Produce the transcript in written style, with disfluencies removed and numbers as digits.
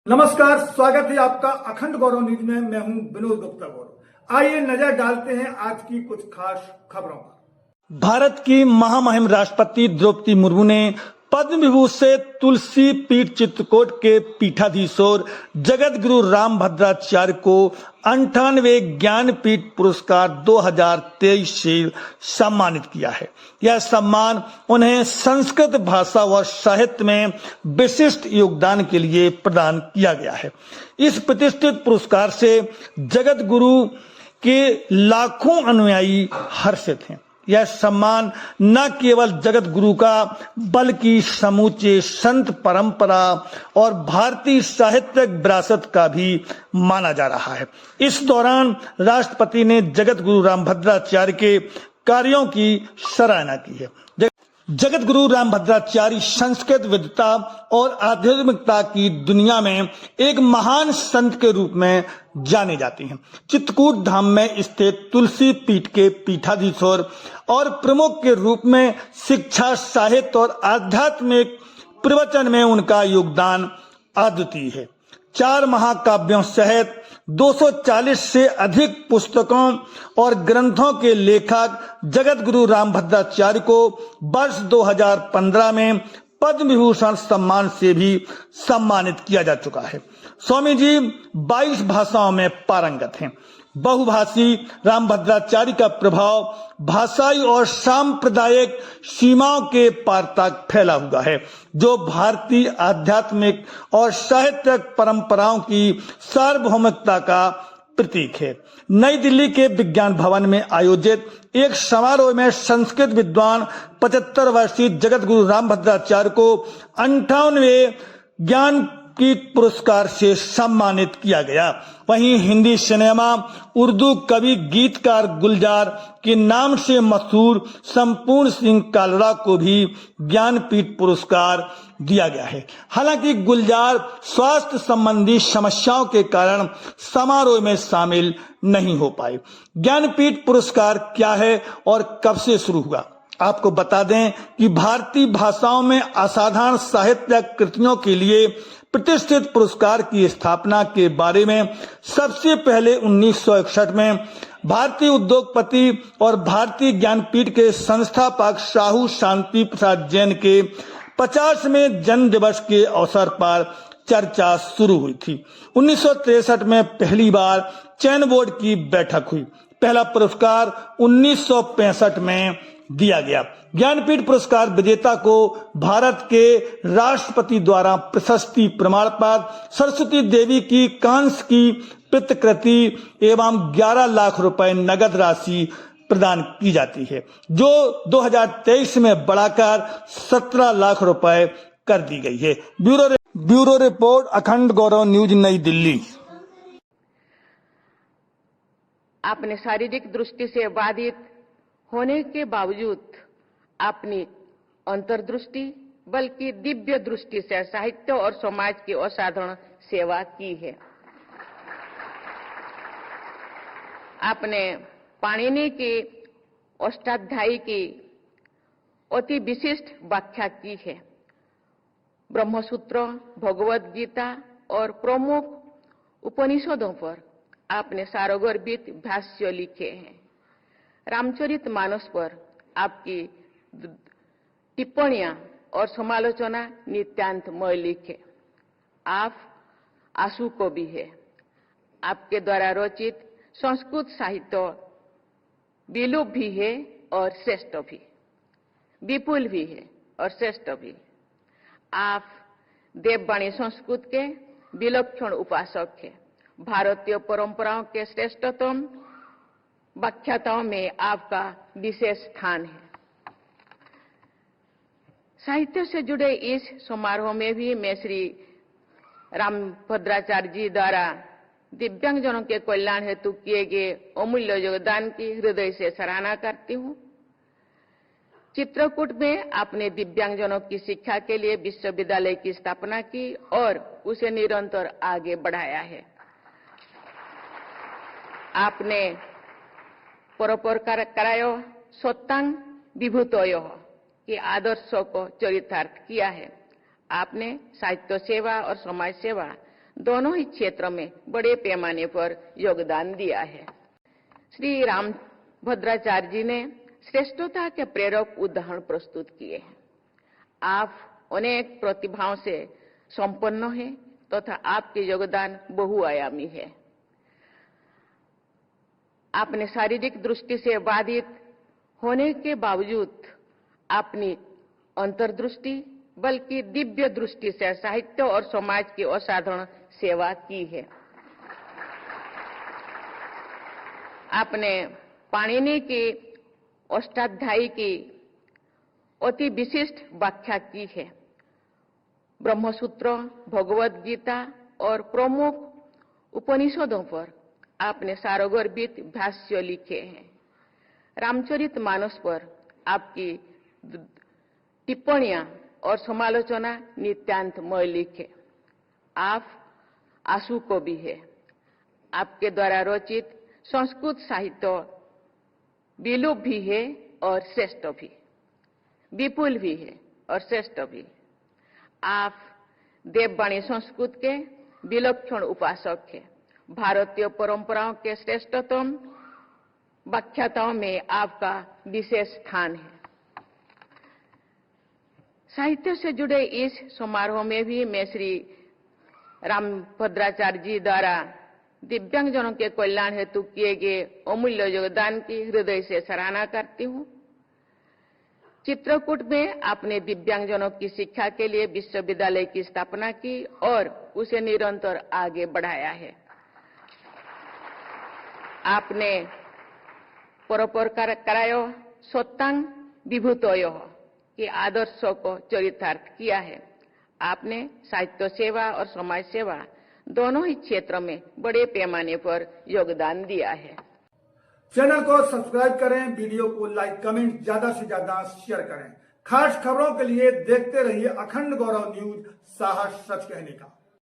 नमस्कार, स्वागत है आपका अखंड गौरव न्यूज में। मैं हूं विनोद गुप्ता गौरव। आइए नजर डालते हैं आज की कुछ खास खबरों पर। भारत की महामहिम राष्ट्रपति द्रौपदी मुर्मू ने पद्म विभूषित तुलसी पीठ चित्रकूट के पीठाधीश्वर जगत गुरु रामभद्राचार्य को 98वें ज्ञानपीठ पुरस्कार 2023 से सम्मानित किया है। यह सम्मान उन्हें संस्कृत भाषा व साहित्य में विशिष्ट योगदान के लिए प्रदान किया गया है। इस प्रतिष्ठित पुरस्कार से जगत गुरु के लाखों अनुयायी हर्षित हैं। यह सम्मान न केवल जगत गुरु का बल्कि समूचे संत परंपरा और भारतीय साहित्यिक विरासत का भी माना जा रहा है। इस दौरान राष्ट्रपति ने जगत गुरु रामभद्राचार्य के कार्यों की सराहना की है। जगत गुरु रामभद्राचार्य संस्कृत विद्वता और आध्यात्मिकता की दुनिया में एक महान संत के रूप में जाने जाते हैं। चित्रकूट धाम में स्थित तुलसी पीठ के पीठाधीश्वर और प्रमुख के रूप में शिक्षा, साहित्य और आध्यात्मिक प्रवचन में उनका योगदान अद्वितीय है। 4 महाकाव्यों सहित 240 से अधिक पुस्तकों और ग्रंथों के लेखक जगत गुरु रामभद्राचार्य को वर्ष 2015 में पद्म विभूषण सम्मान से भी सम्मानित किया जा चुका है। स्वामी जी 22 भाषाओं में पारंगत हैं। बहुभाषी रामभद्राचार्य का प्रभाव भाषाई और सांप्रदायिक सीमाओं के पार तक फैला हुआ है, जो भारतीय आध्यात्मिक और साहित्यिक परंपराओं की सार्वभौमिकता का प्रतीक है। नई दिल्ली के विज्ञान भवन में आयोजित एक समारोह में संस्कृत विद्वान 75 वर्षीय जगत गुरु रामभद्राचार्य को 58वें ज्ञानपीठ पुरस्कार से सम्मानित किया गया। वहीं हिंदी सिनेमा, उर्दू कवि गीतकार गुलजार के नाम से मशहूर संपूर्ण सिंह कालरा को भी ज्ञानपीठ पुरस्कार दिया गया है। हालांकि गुलजार स्वास्थ्य संबंधी समस्याओं के कारण समारोह में शामिल नहीं हो पाए। ज्ञानपीठ पुरस्कार क्या है और कब से शुरू हुआ? आपको बता दें कि भारतीय भाषाओं में असाधारण साहित्यिक कृतियों के लिए प्रतिष्ठित पुरस्कार की स्थापना के बारे में सबसे पहले 1961 में भारतीय उद्योगपति और भारतीय ज्ञानपीठ के संस्थापक साहू शांति प्रसाद जैन के 50वें जन्म दिवस के अवसर पर चर्चा शुरू हुई थी। 1963 में पहली बार चयन बोर्ड की बैठक हुई। पहला पुरस्कार 1965 में दिया गया। ज्ञानपीठ पुरस्कार विजेता को भारत के राष्ट्रपति द्वारा प्रशस्ति प्रमाण पत्र, सरस्वती देवी की कांस्य की प्रतिकृति एवं 11 लाख रुपए नगद राशि प्रदान की जाती है, जो 2023 में बढ़ाकर 17 लाख रुपए कर दी गई है। ब्यूरो रिपोर्ट, अखंड गौरव न्यूज, नई दिल्ली। आपने शारीरिक दृष्टि से बाधित होने के बावजूद अपनी अंतर्दृष्टि बल्कि दिव्य दृष्टि से साहित्य और समाज की असाधारण सेवा की है। आपने पाणिनि की अष्टाध्यायी की अति विशिष्ट व्याख्या की है। ब्रह्मसूत्र, भगवद गीता और प्रमुख उपनिषदों पर आपने सारगर्भित भाष्य लिखे हैं। रामचरितमानस पर आपकी टिप्पणियां और समालोचना नितांत मौलिक है। आप आशु कवि है। आपके द्वारा रचित संस्कृत साहित्य विलुप्त भी है और श्रेष्ठ भी, विपुल भी है और श्रेष्ठ भी। आप देववाणी संस्कृत के विलक्षण उपासक हैं। भारतीय परंपराओं के श्रेष्ठतम व्याख्याताओं में आपका विशेष स्थान है। साहित्य से जुड़े इस समारोह में भी मैं श्री रामभद्राचार्य जी द्वारा दिव्यांगजनों के कल्याण हेतु किए गए अमूल्य योगदान की हृदय से सराहना करती हूँ। चित्रकूट में आपने दिव्यांगजनों की शिक्षा के लिए विश्वविद्यालय की स्थापना की और उसे निरंतर आगे बढ़ाया है। आपने परोपकार करायो सत्तांग विभूतयो के आदर्शों को चरितार्थ किया है। आपने साहित्य सेवा और समाज सेवा दोनों ही क्षेत्रों में बड़े पैमाने पर योगदान दिया है। श्री रामभद्राचार्य जी ने श्रेष्ठता के प्रेरक उदाहरण प्रस्तुत किए हैं। आप अनेक प्रतिभाओं से संपन्न हैं तथा आपके योगदान बहुआयामी है। आपने शारीरिक दृष्टि से बाधित होने के बावजूद अपनी अंतर्दृष्टि बल्कि दिव्य दृष्टि से साहित्य और समाज की असाधारण सेवा की है। आपने पाणिनि की अष्टाध्यायी की अति विशिष्ट व्याख्या की है। ब्रह्मसूत्र, भगवद गीता और प्रमुख उपनिषदों पर आपने सारगर्भित भाष्य लिखे हैं। रामचरितमानस पर आपकी टिप्पणियां और समालोचना नितांत मौलिक है। आप आशु कवि है। आपके द्वारा रचित संस्कृत साहित्य विलुप्त भी है और श्रेष्ठ भी, विपुल भी है और श्रेष्ठ भी। आप देववाणी संस्कृत के विलक्षण उपासक हैं। भारतीय परंपराओं के श्रेष्ठतम व्याख्याताओं में आपका विशेष स्थान है। साहित्य से जुड़े इस समारोह में भी मैं श्री रामभद्राचार्य जी द्वारा दिव्यांगजनों के कल्याण हेतु किए गए अमूल्य योगदान की हृदय से सराहना करती हूँ। चित्रकूट में आपने दिव्यांगजनों की शिक्षा के लिए विश्वविद्यालय की स्थापना की और उसे निरंतर आगे बढ़ाया है। आपने परोपर करायो सत्तांग विभूतयो के आदर्शों को चरितार्थ किया है। आपने साहित्य सेवा और समाज सेवा दोनों ही क्षेत्रों में बड़े पैमाने पर योगदान दिया है। चैनल को सब्सक्राइब करें, वीडियो को लाइक, कमेंट ज्यादा से ज्यादा शेयर करें। खास खबरों के लिए देखते रहिए अखंड गौरव न्यूज, साहस सच कहने का।